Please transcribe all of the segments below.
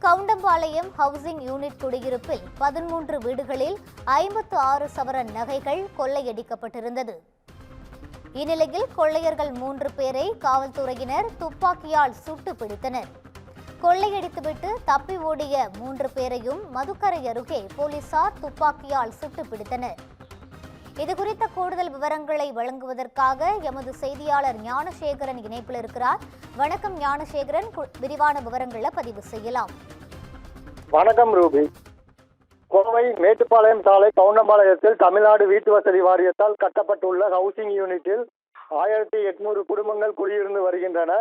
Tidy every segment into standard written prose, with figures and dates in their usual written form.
Goundampalayam housing unit குடியிருப்பில் 13 வீடுகளில் 56 சவரன் நகைகள் கொள்ளையடிக்கப்பட்டிருந்தது. இந்நிலையில் கொள்ளையர்கள் 3 பேரை காவல்துறையினர் துப்பாக்கியால் சுட்டு பிடித்தனர். கொள்ளையடித்துவிட்டு தப்பி ஓடிய 3 பேரையும் மதுக்கரை அருகே போலீசார் துப்பாக்கியால் சுட்டு பிடித்தனர். இதுகுறித்த கூடுதல் விவரங்களை வழங்குவதற்காக எமது செய்தியாளர் ஞானசேகரன் இணைப்பில் இருக்கிறார். வணக்கம் ஞானசேகரன், விரிவான விவரங்களை பதிவு செய்யலாம். வணக்கம் ரூபி. கோவை மேட்டுப்பாளையம் சாலை கவுண்டம்பாளையத்தில் தமிழ்நாடு வீட்டு வசதி வாரியத்தால் கட்டப்பட்டுள்ள ஹவுசிங் யூனிட்டில் 1800 குடும்பங்கள் குடியிருந்து வருகின்றன.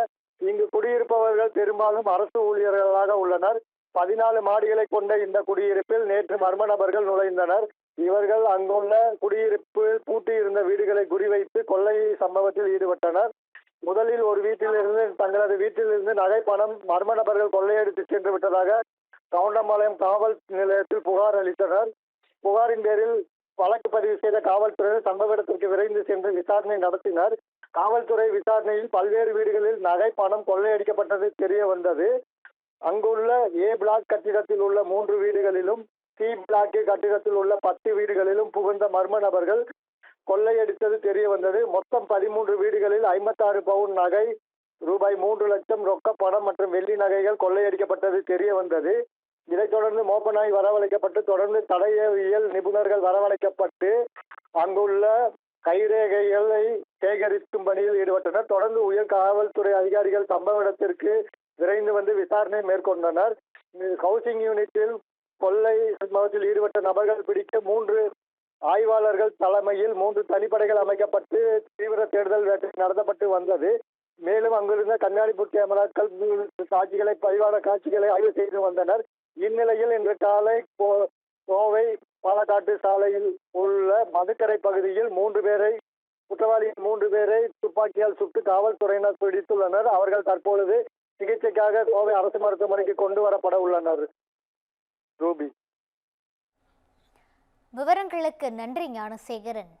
இங்கு குடியிருப்பவர்கள் பெரும்பாலும் அரசு ஊழியர்களாக உள்ளனர். 14 மாடிகளை கொண்ட இந்த குடியிருப்பில் நேற்று மர்ம நபர்கள் நுழைந்தனர். இவர்கள் அங்குள்ள குடியிருப்பில் பூட்டியிருந்த வீடுகளை குறிவைத்து கொள்ளை சம்பவத்தில் ஈடுபட்டனர். முதலில் ஒரு வீட்டிலிருந்து தங்களது வீட்டிலிருந்து நகை பணம் மர்ம நபர்கள் கொள்ளையடித்து சென்று விட்டதாக கவுண்டம்பாளையம் காவல் நிலையத்தில் புகார் அளித்தனர். புகாரின் பேரில் வழக்கு பதிவு செய்த காவல்துறையினர் சம்பவ இடத்திற்கு விரைந்து சென்று விசாரணை நடத்தினர். காவல்துறை விசாரணையில் பல்வேறு வீடுகளில் நகை பணம் கொள்ளையடிக்கப்பட்டது தெரிய வந்தது. அங்குள்ள ஏ பிளாக் கட்டிடத்தில் உள்ள 3 வீடுகளிலும் சி பிளாக் கட்டிடத்தில் உள்ள 10 வீடுகளிலும் புகுந்த மர்ம நபர்கள் கொள்ளையடித்தது தெரிய வந்தது. மொத்தம் 13 வீடுகளில் 56 பவுன் நகை, ரூபாய் 3 லட்சம் ரொக்க பணம் மற்றும் வெள்ளி நகைகள் கொள்ளையடிக்கப்பட்டது தெரிய வந்தது. இதைத் தொடர்ந்து மோப்பநாய் வரவழைக்கப்பட்டு தொடர்ந்து தடயவியல் நிபுணர்கள் வரவழைக்கப்பட்டு அங்குள்ள கைரேகைகளை சேகரிக்கும் பணியில் ஈடுபட்டனர். தொடர்ந்து உயர் காவல்துறை அதிகாரிகள் சம்பவ இடத்திற்கு விரைந்து வந்து விசாரணை மேற்கொண்டனர். ஹவுசிங் யூனிட்டில் கொள்ளை சம்பவத்தில் ஈடுபட்ட நபர்கள் பிடிக்க 3 ஆய்வாளர்கள் தலைமையில் 3 தனிப்படைகள் அமைக்கப்பட்டு தீவிர தேடுதல் வேட்டை நடத்தப்பட்டு வந்தது. மேலும் அங்கிருந்த கண்காணிப்பு கேமராக்கள் காட்சிகளை பதிவான காட்சிகளை ஆய்வு செய்து வந்தனர். இந்நிலையில் இன்று காலை கோவை பாலக்காட்டு சாலையில் உள்ள மதுக்கரை பகுதியில் 3 பேரை துப்பாக்கியால் சுட்டு காவல்துறையினர் பிடித்துள்ளனர். அவர்கள் தற்பொழுது சிகிச்சைக்காக கோவை அரசு மருத்துவமனைக்கு கொண்டு வரப்பட உள்ளனர். ரூபி, விவரங்களுக்கு நன்றி ஞானசேகரன்.